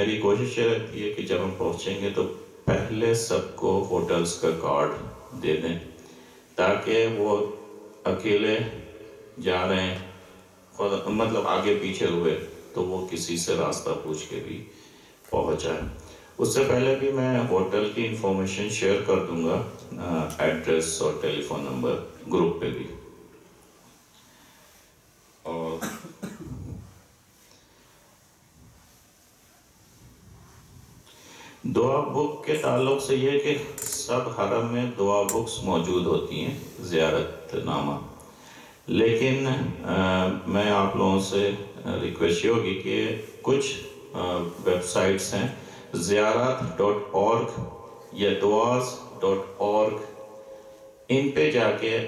میری کوشش یہ رہتی ہے کہ جب ہم پہنچیں گے تو پہلے سب کو ہوٹلز کا کارڈ دے دیں، تاکہ وہ اکیلے جا رہے ہیں مطلب آگے پیچھے ہوئے تو وہ کسی سے راستہ پوچھ کے بھی پہنچ جائے۔ اس سے پہلے بھی میں ہوٹل کی انفارمیشن شیئر کر دوں گا، ایڈریس اور ٹیلی فون نمبر گروپ پہ بھی۔ اور دعا بک کے تعلق سے یہ کہ سب حرم میں دعا بکس موجود ہوتی ہیں، زیارت نامہ، لیکن میں آپ لوگوں سے ریکویسٹ یہ ہوگی کہ کچھ ویب سائٹس ہیں زیارت.org یا دعاز.org، ان پہ جا کے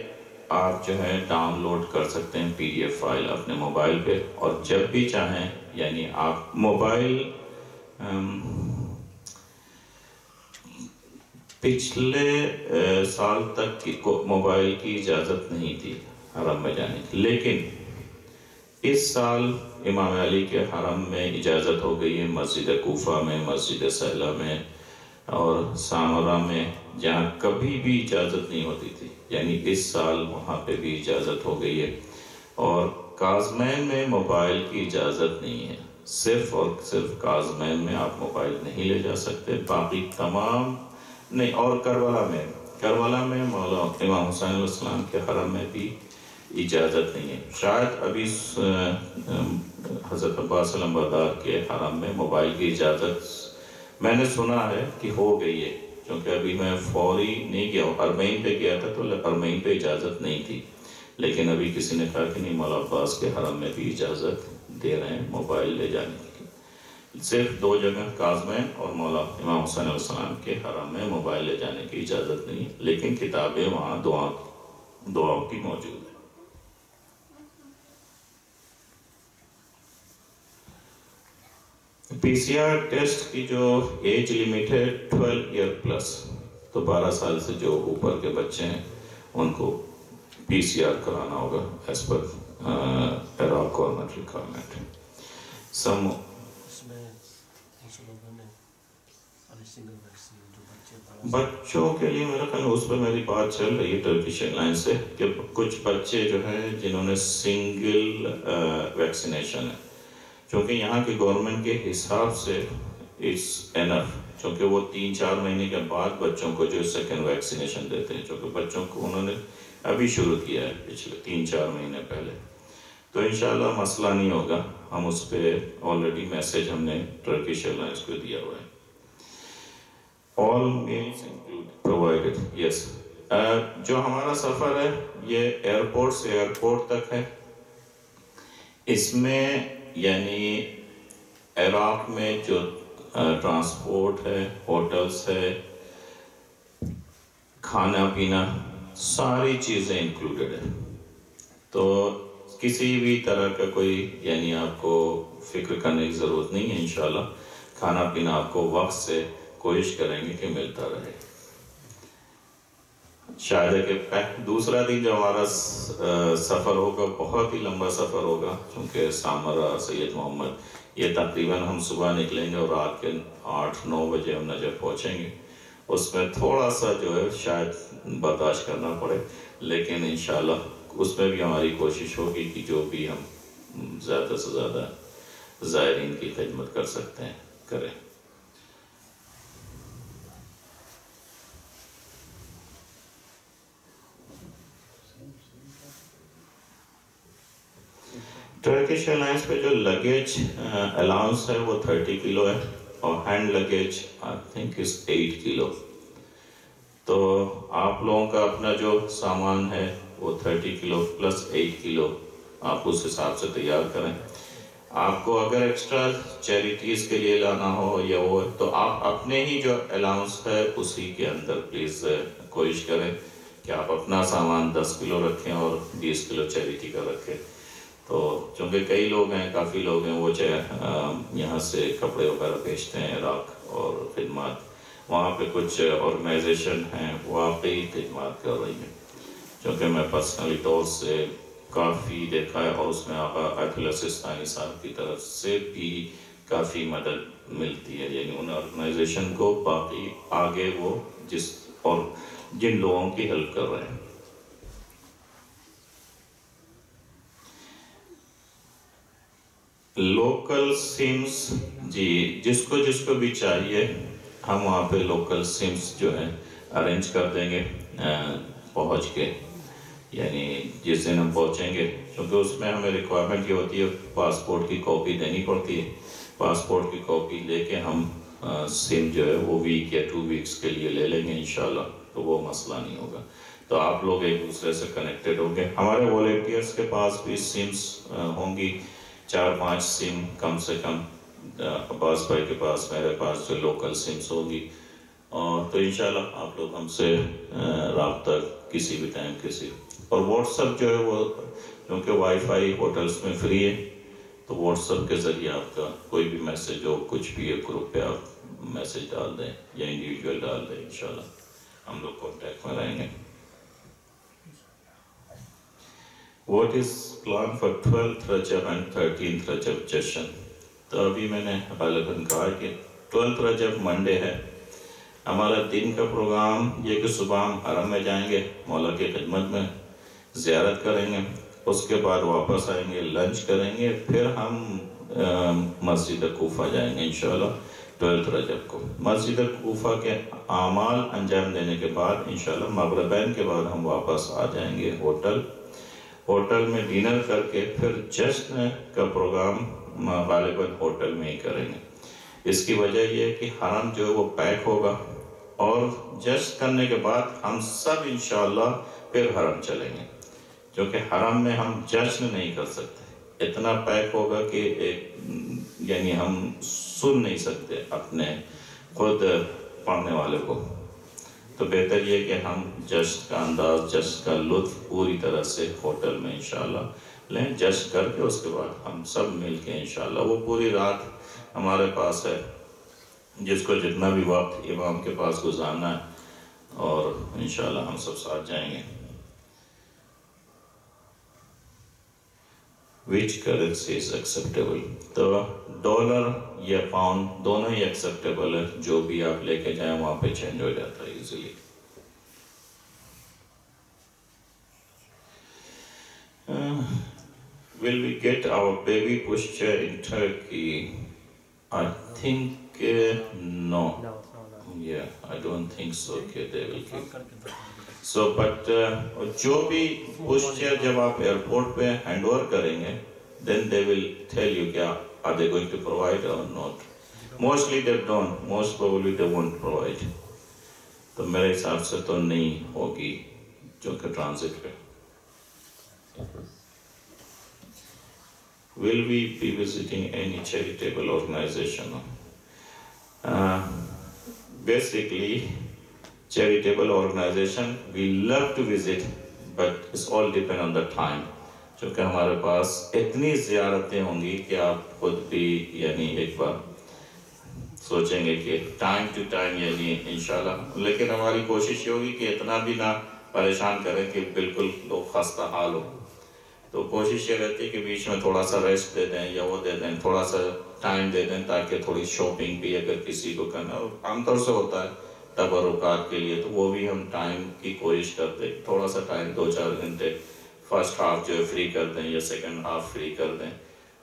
آپ جو ہے ڈاؤن لوڈ کر سکتے ہیں PDF فائل اپنے موبائل پہ، اور جب بھی چاہیں، یعنی آپ موبائل پچھلے سال تک موبائل کی اجازت نہیں تھی حرم میں جانے کی، لیکن اس سال امام علی کے حرم میں اجازت ہو گئی ہے، مسجد کوفہ میں، مسجد سہلہ میں اور سامرا میں، جہاں کبھی بھی اجازت نہیں ہوتی تھی، یعنی اس سال وہاں پہ بھی اجازت ہو گئی ہے۔ اور کازمین میں موبائل کی اجازت نہیں ہے، صرف اور صرف کازمین میں آپ موبائل نہیں لے جا سکتے، باقی تمام نہیں۔ اور کربلا میں مولا امام حسین علیہ السلام کے حرم میں بھی اجازت نہیں ہے۔ شاید ابھی حضرت عباس علمبردار کے حرم میں موبائل کی اجازت میں نے سنا ہے کہ ہو گئی ہے، کیونکہ ابھی میں فوری نہیں گیا ہوں، حرمین پہ گیا تھا تو حرمین پہ اجازت نہیں تھی، لیکن ابھی کسی نے کہا کہ نہیں، مولا عباس کے حرم میں بھی اجازت دے رہے ہیں موبائل لے جانے کی۔ صرف دو جگہ کازمین اور مولا امام حسین علیہ السلام کے حرم میں موبائل لے جانے کی اجازت نہیں، لیکن کتابیں وہاں دعاؤں کی موجود ہیں۔ PCR ٹیسٹ کی جو ایج لمٹ ہے 12 ایئر پلس، تو 12 سال سے جو اوپر کے بچے ہیں ان کو PCR کرانا ہوگا as per Iraq government requirement. بچوں کے لیے میرا خیال اس پہ میری بات چل رہی ہے ٹرکش ایئر لائن سے کہ کچھ بچے جو ہیں جنہوں نے سنگل ویکسینیشن ہے، چونکہ یہاں کی گورنمنٹ کے حساب سے اٹس انف، چونکہ وہ 3-4 مہینے کے بعد بچوں کو جو سیکنڈ ویکسینیشن دیتے ہیں، چونکہ بچوں کو انہوں نے ابھی شروع کیا ہے پچھلے 3-4 مہینے پہلے، تو انشاءاللہ مسئلہ نہیں ہوگا۔ ہم اس پہ آلریڈی میسیج ہم نے ٹرکش ایئر لائنس کو دیا ہوا ہے۔ All meals include provided, yes. جو ہمارا سفر ہے یہ ایئرپورٹ سے ایئرپورٹ تک ہے، اس میں یعنی عراق میں جو ٹرانسپورٹ ہے، ہوٹلز ہے، کھانا پینا، ساری چیزیں انکلوڈڈ ہے، تو کسی بھی طرح کا کوئی یعنی آپ کو فکر کرنے کی ضرورت نہیں ہے۔ انشاءاللہ کھانا پینا آپ کو وقت سے کوشش کریں گے کہ ملتا رہے۔ شاید ہے کہ دوسرا دن جو ہمارا سفر ہوگا بہت ہی لمبا سفر ہوگا، چونکہ سامرا سید محمد یہ تقریباً ہم صبح نکلیں گے اور رات کے 8-9 بجے ہم نجف پہنچیں گے، اس میں تھوڑا سا جو ہے شاید برداشت کرنا پڑے، لیکن انشاءاللہ اس میں بھی ہماری کوشش ہوگی کہ جو بھی ہم زیادہ سے زیادہ زائرین کی خدمت کر سکتے ہیں کریں۔ ٹرکش ایئر لائنس پہ جو لگیج الاؤنس ہے وہ 30 کلو ہے، اور hand luggage I think is 8 کلو، تو آپ لوگوں کا اپنا جو سامان ہے وہ 30 کلو پلس 8 کلو آپ اس حساب سے تیار کریں۔ آپ کو اگر ایکسٹرا چیریٹیز کے لیے لانا ہو یا وہ، تو آپ اپنے ہی جو الاؤنس ہے اسی کے اندر پلیز کوشش کریں کہ آپ اپنا سامان 10 کلو رکھیں اور 20 کلو چیریٹی کا رکھیں۔ تو چونکہ کئی لوگ ہیں، کافی لوگ ہیں، وہ یہاں سے کپڑے وغیرہ بیچتے ہیں عراق اور خدمات، وہاں پہ کچھ آرگنائزیشن ہیں واقعی خدمات کر رہی ہیں، چونکہ میں پرسنلی طور سے کافی دیکھا ہے، اور اس میں آقا آیت اللہ سستانی صاحب کی طرف سے بھی کافی مدد ملتی ہے، یعنی ان آرگنائزیشن کو باقی آگے وہ اور جن لوگوں کی ہیلپ کر رہے ہیں۔ لوکل سمس، جی جس کو بھی چاہیے ہم وہاں پہ لوکل سمس جو ہے ارینج کر دیں گے پہنچ کے، یعنی جس دن ہم پہنچیں گے، کیونکہ اس میں ہمیں ریکوائرمنٹ یہ ہوتی ہے پاسپورٹ کی کاپی دینی پڑتی ہے، پاسپورٹ کی کاپی لے کے ہم سم جو ہے وہ ویک یا 2 ویکس کے لیے لے لیں گے انشاءاللہ، تو وہ مسئلہ نہیں ہوگا۔ تو آپ لوگ ایک دوسرے سے کنیکٹڈ ہوں گے، ہمارے والنٹیئرس کے پاس بھی سمس ہوں گی، 4-5 سم کم سے کم، عباس بھائی کے پاس، میرے پاس جو لوکل سمس ہوگی، اور تو انشاءاللہ آپ لوگ ہم سے رابطہ کسی بھی ٹائم اور واٹس ایپ جو ہے وہ، کیونکہ وائی فائی ہوٹلس میں فری ہے، تو واٹس ایپ کے ذریعے آپ کا کوئی بھی میسج ہو، کچھ بھی ہے، گروپ پہ آپ میسج ڈال دیں یا انڈیویجول ڈال دیں، انشاءاللہ ہم لوگ کانٹیکٹ میں رہیں گے۔ What is plan for 12th Recep and 13th رجب جشن؟ تو ابھی میں نے غالباً کہا کہ 12th رجب منڈے ہے، ہمارا دن کا پروگرام یہ کہ صبح ہم حرم میں جائیں گے، مولا کی خدمت میں زیارت کریں گے، اس کے بعد واپس آئیں گے، لنچ کریں گے، پھر ہم مسجد کوفہ جائیں گے انشاءاللہ 12 رجب کو۔ مسجد کوفہ کے اعمال انجام دینے کے بعد انشاءاللہ مغربین کے بعد ہم واپس آ جائیں گے ہوٹل میں ڈنر کر کے پھر جشن کا پروگرام غالباً ہوٹل میں ہی کریں گے۔ اس کی وجہ یہ ہے کہ حرم جو ہے وہ پیک ہوگا، اور جشن کرنے کے بعد ہم سب انشاءاللہ پھر حرم چلیں گے، کیونکہ حرم میں ہم جشن نہیں کر سکتے، اتنا پیک ہوگا کہ یعنی ہم سن نہیں سکتے اپنے خود پڑھنے والے کو، تو بہتر یہ کہ ہم جشن کا انداز، جشن کا لطف پوری طرح سے ہوٹل میں انشاءاللہ لیں، جشن کر کے اس کے بعد ہم سب مل کے انشاءاللہ، وہ پوری رات ہمارے پاس ہے، جس کو جتنا بھی وقت امام کے پاس گزارنا ہے، اور انشاءاللہ ہم سب ساتھ جائیں گے۔ Which currency is acceptable؟ تو ڈالر یا پاؤنڈ دونوں ہی ایکسیپٹیبل ہے، جو بھی آپ لے کے جائیں وہاں پہ چینج ہو جاتا ہے easily. Will we get our baby pushchair in Turkey? I think no. Yeah, I don't think so کہ they will give. So but جو بھی push chair جب آپ ایئرپورٹ پہ ہینڈ اوور کریں گے then they will tell you کیا are they going to provide or not. Mostly they don't, most probably they won't provide. تو میرے حساب سے تو نہیں ہوگی جو کہ ٹرانزٹ پہ۔ Will we be visiting any charitable organization? Basically charitable organization we love to visit, but it's all depend on the time. چونکہ ہمارے پاس اتنی زیارتیں ہوں گی کہ آپ خود بھی یعنی ایک بار سوچیں گے کہ ٹائم ٹو ٹائم یعنی انشاءاللہ، لیکن ہماری کوشش یہ ہوگی کہ اتنا بھی نہ پریشان کریں کہ بالکل لوگ خستہ حال ہو، تو کوشش یہ رہتی ہے کہ بیچ میں تھوڑا سا ریسٹ دے دیں یا وہ دے دیں، تھوڑا سا ٹائم دے دیں تاکہ تھوڑی شاپنگ بھی اگر کسی کو کرنا ہو، عام طور سے ہوتا ہے تبرکات کے لیے، تو وہ بھی ہم ٹائم کی کوشش کرتے ہیں تھوڑا سا ٹائم 2-4 گھنٹے فرسٹ ہاف جو ہے فری کر دیں یا سیکنڈ ہاف فری کر دیں۔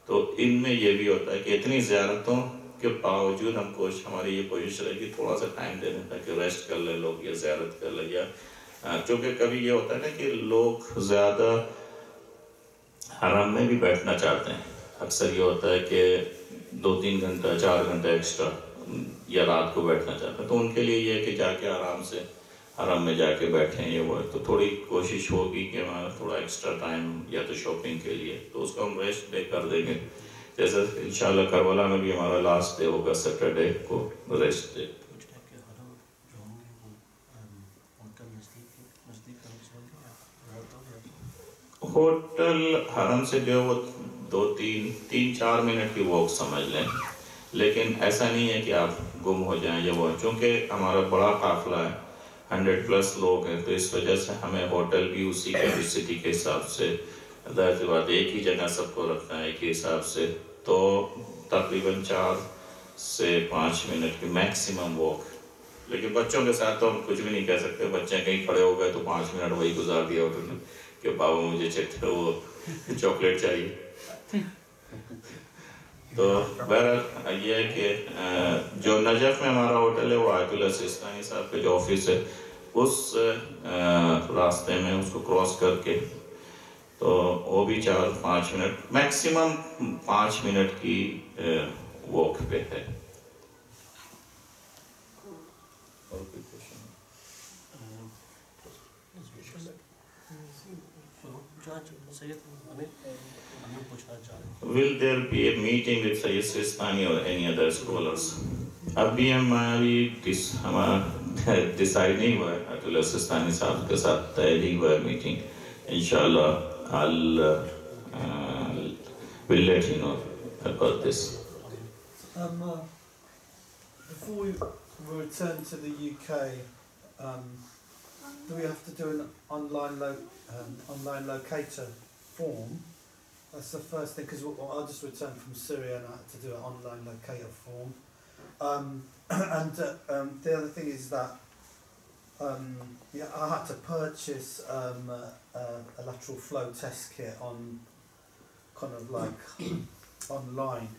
تو ان میں یہ بھی ہوتا ہے کہ اتنی زیارتوں کے باوجود ہماری یہ کوشش رہے کہ تھوڑا سا ٹائم دے دیں تاکہ ریسٹ کر لیں لوگ یا زیارت کر لیں، یا چونکہ کبھی یہ ہوتا ہے نا کہ لوگ زیادہ حرم میں بھی بیٹھنا چاہتے ہیں، اکثر یہ ہوتا ہے کہ 2-3 گھنٹہ 4 گھنٹہ ایکسٹرا یا رات کو بیٹھنا چاہتے ہیں، تو ان کے لیے یہ ہے کہ جا کے آرام سے حرم میں جا کے بیٹھیں، یہ وہ ہے، تو تھوڑی کوشش ہوگی کہ ہمارا تھوڑا ایکسٹرا ٹائم یا تو شاپنگ کے لیے تو اس کو ہم ریسٹ ڈے کر دیں گے، جیسے انشاءاللہ کربلا میں بھی ہمارا لاسٹ ڈے ہوگا سیٹرڈے کو ریسٹ ڈے۔ ہوٹل حرم سے جو ہے وہ 2-3-4 منٹ کی واک سمجھ لیں، لیکن ایسا نہیں ہے کہ آپ گم ہو جائیں یا وہ، چونکہ ہمارا بڑا قافلہ ہے، 100+ لوگ ہیں، تو اس وجہ سے ہمیں ہوٹل بھی اسی کیپیسٹی کے حساب سے ظاہر سی بات ایک ہی جگہ سب کو رکھنا ہے ایک ہی حساب سے، تو تقریباً 4 سے 5 منٹ کی میکسیمم واک. لیکن بچوں کے ساتھ تو ہم کچھ بھی نہیں کہہ سکتے, بچے کہیں کھڑے ہو گئے تو 5 منٹ وہی گزار دیا انہوں نے کہ بابا مجھے وہ چاکلیٹ چاہیے. تو بہرحال یہ ہے کہ جو نجف میں ہمارا ہوٹل ہے وہ آیت اللہ سیستانی صاحب کا جو آفس ہے اس راستے میں اس کو کراس کر کے, تو وہ بھی 4-5 منٹ میکسیمم 5 منٹ کی واک پہ ہے. Will there be a meeting with Sayyid Sistani or any other scholars? ابھی ہماری ڈیسائیڈ نہیں ہوا ہے, آیت اللہ سیستانی صاحب کے ساتھ طے نہیں ہوا ہے میٹنگ. انشاءاللہ we'll let you know about this. Before we return to the UK, do we have to do an online locator form? That's the first thing, because I just returned from Syria and I had to do an online locator form. And the other thing is that I had to purchase a lateral flow test kit on kind of like online,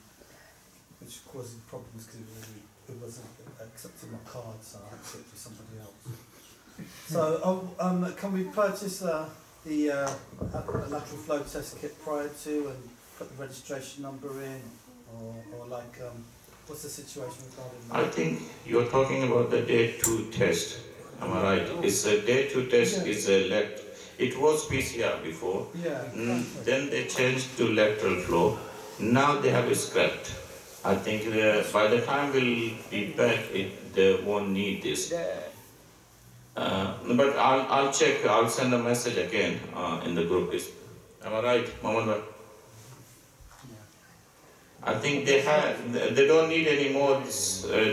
which caused problems because it wasn't accepting my card, so I had to get it to somebody else. So can we purchase the lateral flow test kit prior to and put the registration number in, or like what's the situation regarding that? I think you're talking about the day 2 test. Am I right? It's a day 2 test. Yeah. It was PCR before. Yeah. Then they changed to lateral flow. Now they have it scrapped. I think by the time we'll be back, they won't need this. But I'll check. I'll send a message again in the group. Am I right, Mohammed bhai? I think they don't need any more this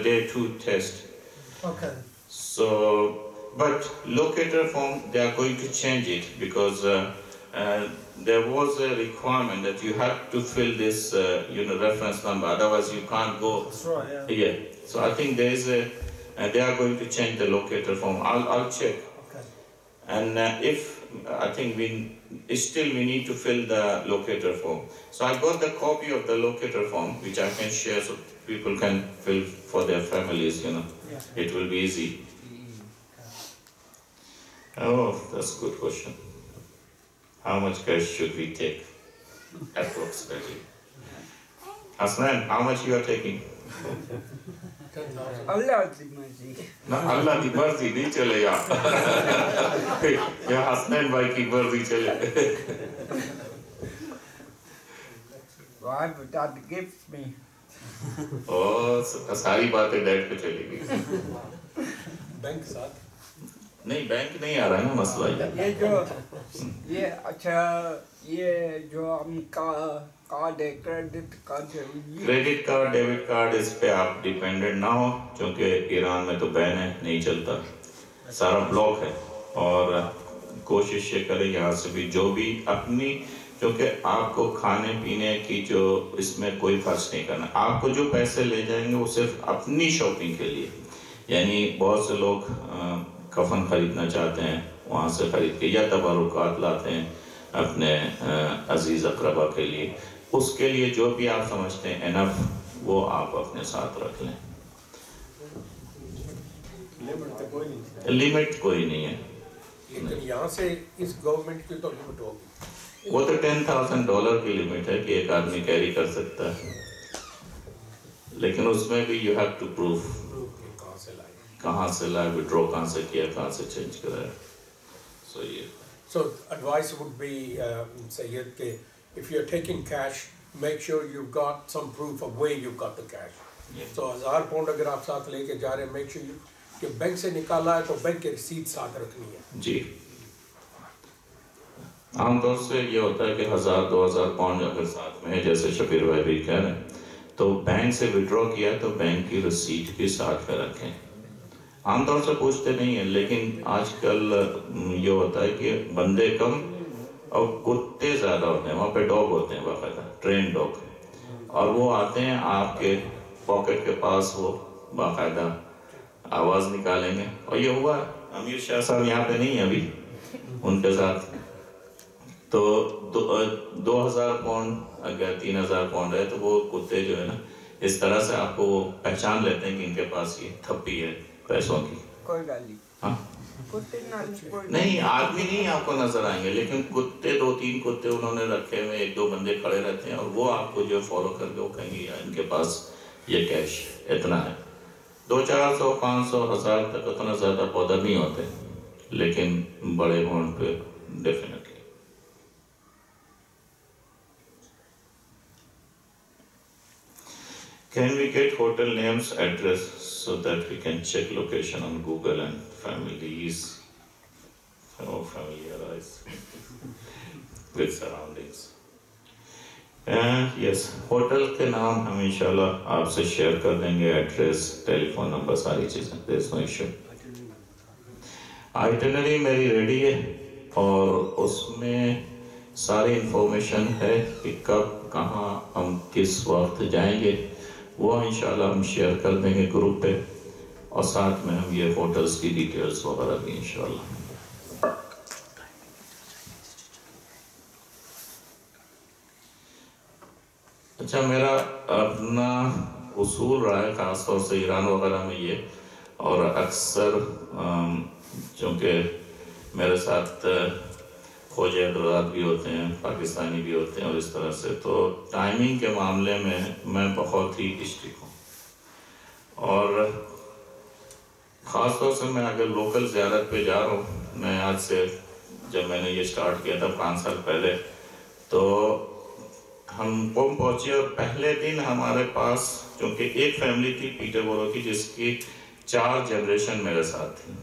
day 2 test. Okay. So, but locator form, they are going to change it because there was a requirement that you have to fill this reference number, otherwise you can't go. That's right, yeah. Yeah. So I think there is they are going to change the locator form. I'll check. Okay. And if I think we need to fill the locator form. So I got the copy of the locator form, which I can share so people can fill for their families, Yeah. It will be easy. Oh, that's a good question. How much cash should we take? Approximately. Hasnan, how much you are taking? Allah ki marzi. Na, Allah ki marzi nahi chale yaar. Ya Hasnan bhai ki marzi chale. Why would that gives me? Oh, ساری باتیں date پہ چلی گئی. Bank ساتھ نہیں, bank نہیں آ رہا ہے نا مسئلہ. یہ جو ہم کارڈ ہے, کریڈٹ کارڈ ہے, کریڈٹ کارڈ, ڈیبٹ کارڈ, اس پہ آپ ڈیپینڈنٹ نہ ہو, چونکہ ایران میں تو بین ہے, نہیں چلتا, سارا بلاک ہے. اور کوشش یہ کریں یہاں سے بھی جو بھی اپنی, کیونکہ آپ کو کھانے پینے کی جو اس میں کوئی خرچ نہیں کرنا. آپ کو جو پیسے لے جائیں گے وہ صرف اپنی شاپنگ کے لیے. یعنی بہت سے لوگ کفن خریدنا چاہتے ہیں, وہاں سے خرید کے, یا تبرکات لاتے ہیں اپنے عزیز اقربا کے لیے. اس کے لیے جو بھی آپ سمجھتے ہیں انف, وہ آپ اپنے ساتھ رکھ لیں. لمٹ کوئی نہیں ہے. لیکن یہاں سے اس گورنمنٹ کی تو لمٹ ہوگی. وہ تو $10,000 کی لمٹ ہے کہ ایک آدمی کیری کر سکتا ہے, لیکن اس میں بھی یو ہیو ٹو پروف کہاں سے لائے, وڈرو کہاں سے کیا, کہاں سے چینج کرایا. So advice would be, Sayyid, if you're taking cash, make sure you've got some proof of where you've got the cash. So 1000 pound اگر آپ ساتھ لے کے جا رہے ہیں, make sure کہ بینک سے نکالا ہے تو بینک کی رسید ساتھ رکھنی ہے. جی, عام طور سے یہ ہوتا ہے کہ 1000-2000 پاؤنڈ اگر ساتھ میں ہے, جیسے شبیر بھائی بھی کہہ رہے ہیں, تو بینک سے وڈرا کیا تو بینک کی رسید بھی ساتھ میں رکھیں. عام طور سے پوچھتے نہیں ہیں, لیکن آج کل یہ ہوتا ہے کہ بندے کم اور کتے زیادہ ہوتے ہیں, وہاں پہ ڈاگ ہوتے ہیں باقاعدہ, ٹرین ڈاگ, اور وہ آتے ہیں آپ کے پاکٹ کے پاس، وہ باقاعدہ آواز نکالیں گے. اور یہ ہوا امیر شاہ صاحب یہاں پہ نہیں ہیں ابھی، ان کے ساتھ تو 2000 پاؤنڈ اگر 3000 پاؤنڈ ہے تو وہ کتے جو ہے نا اس طرح سے آپ کو وہ پہچان لیتے ہیں کہ ان کے پاس یہ تھپی ہے پیسوں کی. کوئی گل نہیں. ہاں کتے نال کوئی نہیں، آدمی نہیں آپ کو نظر آئیں گے، لیکن کتے 2-3 کتے انہوں نے رکھے ہوئے، 1-2 بندے کھڑے رہتے ہیں اور وہ آپ کو جو فالو کر کے وہ کہیں گے ان کے پاس یہ کیش اتنا ہے. 200-400 500 1000 تک اتنا زیادہ پودر نہیں ہوتے، لیکن بڑے اماؤنٹ پہ definitely. Can we get hotel names, address so that we can check location on Google and familiarize with surroundings? Yes, hotel کے نام ہم انشاءاللہ آپ سے شیئر کر دیں گے، ایڈریس، ٹیلی فون نمبر، ساری چیزیں. there is no issue. آئٹنری میری ریڈی ہے اور اس میں ساری انفارمیشن ہے کہ کب کہاں ہم کس وقت جائیں گے، وہ انشاءاللہ ہم شیئر کر دیں گے گروپ پہ، اور ساتھ میں ہم یہ ہوٹلز کی ڈیٹیلز وغیرہ بھی انشاءاللہ. اچھا، میرا اپنا اصول رہا ہے خاص طور سے ایران وغیرہ میں یہ، اور اکثر چونکہ میرے ساتھ فوجی حضرات بھی ہوتے ہیں، پاکستانی بھی ہوتے ہیں، اور اس طرح سے تو ٹائمنگ کے معاملے میں بہت ہی اسٹرکٹ ہوں. اور خاص طور سے میں اگر لوکل زیارت پہ جا رہا ہوں، میں آج سے جب میں نے یہ سٹارٹ کیا تھا 5 سال پہلے، تو ہم قوم پہنچے اور پہلے دن ہمارے پاس چونکہ ایک فیملی تھی پیٹر بورو کی جس کی 4 جنریشن میرے ساتھ تھی،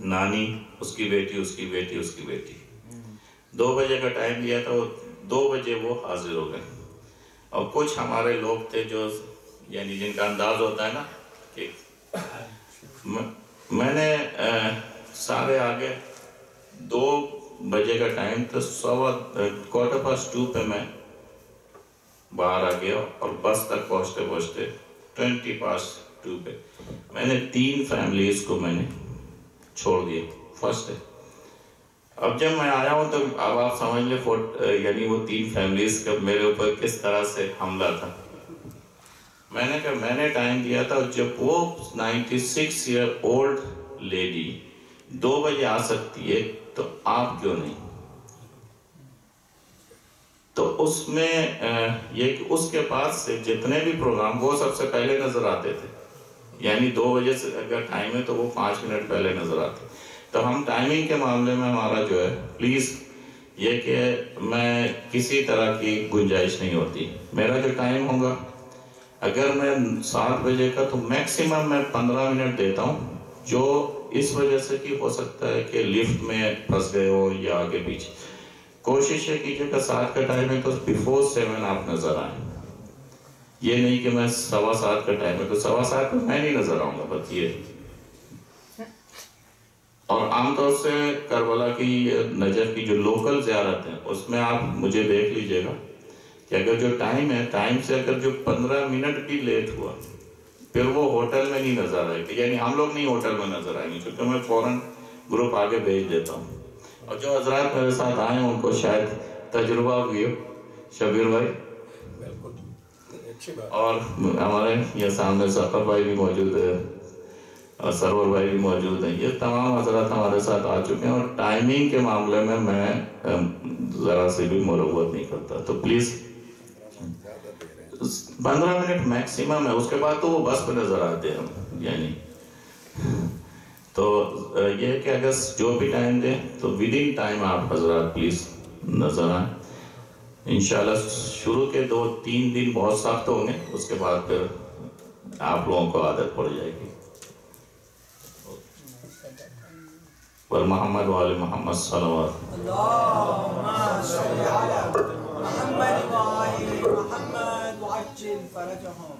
نانی، اس کی بیٹی، اس کی بیٹی، اس کی بیٹی. 2 بجے کا ٹائم دیا تھا، وہ 2 بجے وہ حاضر ہو گئے. اور کچھ ہمارے لوگ تھے جو یعنی جن کا انداز ہوتا ہے نا کہ میں نے سارے آگے 2 بجے کا ٹائم تھا، 2:15 پہ میں باہر آ گیا اور بس تک پہنچتے پہنچتے 2:20 پہ میں نے 3 فیملیز کو میں نے چھوڑ دیا فرسٹ ڈے. اب جب میں آیا ہوں تو اب آپ سمجھ لیں یعنی وہ 3 فیملیز کا میرے اوپر کس طرح سے حملہ تھا. میں نے کہا میں نے ٹائم دیا تھا، جب وہ 96 ایئر اولڈ لیڈی 2 بجے آ سکتی ہے تو آپ کیوں نہیں؟ تو اس میں یہ کہ اس کے بعد سے جتنے بھی پروگرام وہ سب سے پہلے نظر آتے تھے، یعنی 2 بجے سے اگر ٹائم ہے تو وہ 5 منٹ پہلے نظر آتے. تو ہم ٹائمنگ کے معاملے میں ہمارا جو ہے پلیز یہ کہ میں کسی طرح کی گنجائش نہیں ہوتی. میرا جو ٹائم ہوگا اگر میں 7 بجے کا تو میکسیمم میں 15 منٹ دیتا ہوں، جو اس وجہ سے کہ ہو سکتا ہے کہ لفٹ میں پھنس گئے ہو یا آگے پیچھے. کوشش یہ کیجیے کہ 7 کا ٹائم ہے تو بیفور 7 آپ نظر آئیں. یہ نہیں کہ میں 7:15 کا ٹائم ہے تو 7:15 پہ میں نہیں نظر آؤں گا، بس یہ. اور عام طور سے کربلا کی نجف کی جو لوکل زیارت ہیں اس میں آپ مجھے دیکھ لیجئے گا کہ اگر جو ٹائم ہے ٹائم سے اگر جو 15 منٹ بھی لیٹ ہوا پھر وہ ہوٹل میں نہیں نظر آئے گا، یعنی ہم لوگ نہیں ہوٹل میں نظر آئیں گے، کیونکہ میں فوراً گروپ آگے بھیج دیتا ہوں. اور جو حضرات میرے ساتھ آئے ہیں ان کو شاید تجربہ بھی ہو. شبیر بھائی بالکل اچھی بات، اور ہمارے یہ سامنے سفر بھائی بھی موجود ہے اور سرور بھائی بھی موجود ہیں، یہ تمام حضرات ہمارے ساتھ آ چکے ہیں. اور ٹائمنگ کے معاملے میں ذرا سے بھی مروت نہیں کرتا. تو پلیز 15 منٹ میکسیمم ہے، اس کے بعد تو وہ بس پہ نظر آتے ہیں. یعنی تو یہ ہے کہ اگر جو بھی ٹائم دیں تو ود ان ٹائم آپ حضرات پلیز نظر آئیں. انشاءاللہ شروع کے 2-3 دن بہت سخت ہوں گے، اس کے بعد پھر آپ لوگوں کو عادت پڑ جائے گی. پر محمد وآل محمد صلوات اللهم صل على محمد وآل محمد وعجل فرجهم.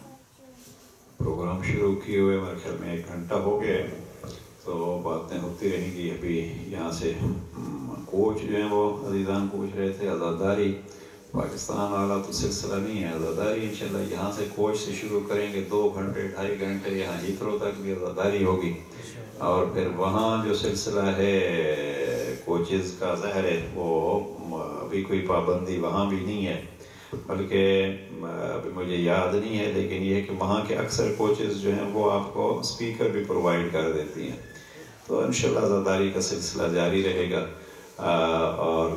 پروگرام شروع کیے ہوئے میرے خیال میں 1 گھنٹہ ہو گیا ہے، تو باتیں ہوتی رہیں گی. ابھی یہاں سے کوچ جو ہیں وہ عزیزان پوچھ رہے تھے عزاداری پاکستان والا تو سلسلہ نہیں ہے، عزاداری انشاءاللہ یہاں سے کوچ سے شروع کریں گے، 2 گھنٹے 2.5 گھنٹے یہاں ہیتھرو تک بھی عزاداری ہوگی، اور پھر وہاں جو سلسلہ ہے کوچز کا ظاہر ہے وہ ابھی کوئی پابندی وہاں بھی نہیں ہے، بلکہ ابھی مجھے یاد نہیں ہے، لیکن یہ ہے کہ وہاں کے اکثر کوچز جو ہیں وہ آپ کو اسپیکر بھی پرووائڈ کر دیتی ہیں، تو انشاءاللہ عزاداری کا سلسلہ جاری رہے گا۔ اور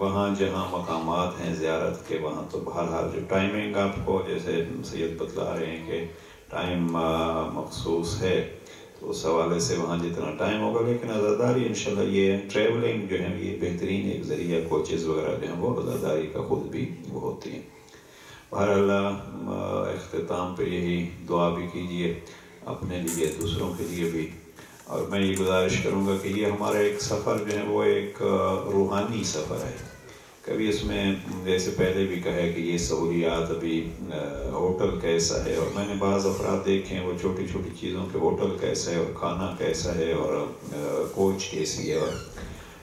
وہاں جہاں مقامات ہیں زیارت کے وہاں تو بہرحال جو ٹائمنگ آپ کو جیسے سید بتلا رہے ہیں کہ ٹائم مخصوص ہے، تو اس حوالے سے وہاں جتنا ٹائم ہوگا، لیکن عزاداری انشاءاللہ یہ ٹریولنگ جو ہے یہ بہترین ایک ذریعہ، کوچز وغیرہ جو ہیں وہ عزاداری کا خود بھی وہ ہوتی ہیں۔ بہرحال اختتام پہ یہی دعا بھی کیجیے اپنے لیے، دوسروں کے لیے بھی، اور میں یہ گزارش کروں گا کہ یہ ہمارا ایک سفر جو ہے وہ ایک روحانی سفر ہے۔ کبھی اس میں جیسے پہلے بھی کہا ہے کہ یہ سہولیات ابھی ہوٹل کیسا ہے، اور میں نے بعض افراد دیکھے ہیں وہ چھوٹی چھوٹی چیزوں کے ہوٹل کیسا ہے اور کھانا کیسا ہے اور کوچ کیسی ہے، اور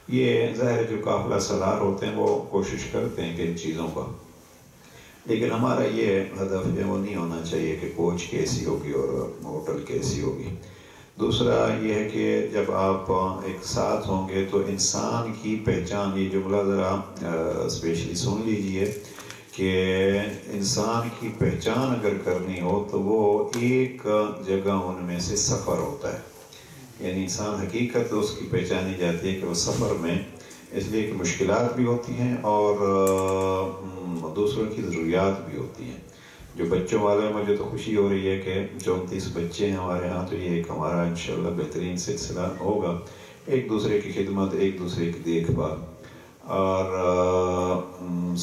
یہ ظاہر جو قافلہ سالار ہوتے ہیں وہ کوشش کرتے ہیں کہ ان چیزوں کا، لیکن ہمارا یہ ہدف ہے وہ نہیں ہونا چاہیے کہ کوچ کیسی ہوگی اور ہوٹل کیسی ہوگی۔ دوسرا یہ ہے کہ جب آپ ایک ساتھ ہوں گے تو انسان کی پہچان، یہ جملہ ذرا اسپیشلی سن لیجئے کہ انسان کی پہچان اگر کرنی ہو تو وہ ایک جگہ ان میں سے سفر ہوتا ہے، یعنی انسان حقیقت اس کی پہچانی جاتی ہے کہ وہ سفر میں، اس لیے کہ مشکلات بھی ہوتی ہیں اور دوسروں کی ضروریات بھی ہوتی ہیں۔ جو بچوں والے مجھے تو خوشی ہو رہی ہے کہ 34 بچے ہیں ہمارے ہاں، تو یہ ایک ہمارا انشاءاللہ بہترین سلسلہ ہوگا، ایک دوسرے کی خدمت، ایک دوسرے کی دیکھ بھال، اور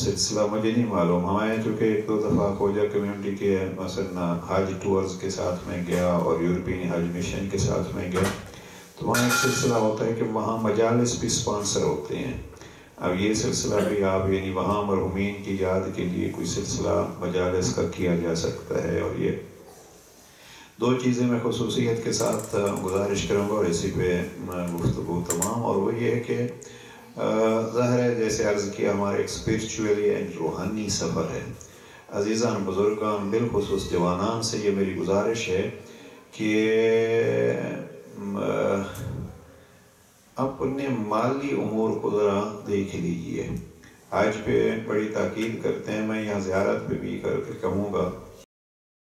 سلسلہ مجھے نہیں معلوم، ہمارے چونکہ 1-2 دفعہ خوجہ کمیونٹی کے مثلا حج ٹورز کے ساتھ میں گیا اور یورپین حج مشن کے ساتھ میں گیا، تو وہاں ایک سلسلہ ہوتا ہے کہ وہاں مجالس بھی سپانسر ہوتے ہیں۔ اب یہ سلسلہ بھی آپ یعنی وہاں مرحومین کی یاد کے لیے کوئی سلسلہ مجالس کا کیا جا سکتا ہے، اور یہ 2 چیزیں میں خصوصیت کے ساتھ گزارش کروں گا اور اسی پہ گفتگو تمام، اور وہ یہ ہے کہ ظاہر ہے جیسے عرض کیا ہمارا ایک اسپرچولی اینڈ روحانی سفر ہے۔ عزیزان بزرگان، بالخصوص جوانان سے یہ میری گزارش ہے کہ اپنے مالی امور کو ذرا دیکھ لیجئے۔ آج پہ بڑی تاکید کرتے ہیں، میں یہاں زیارت پہ بھی کر کے کہوں گا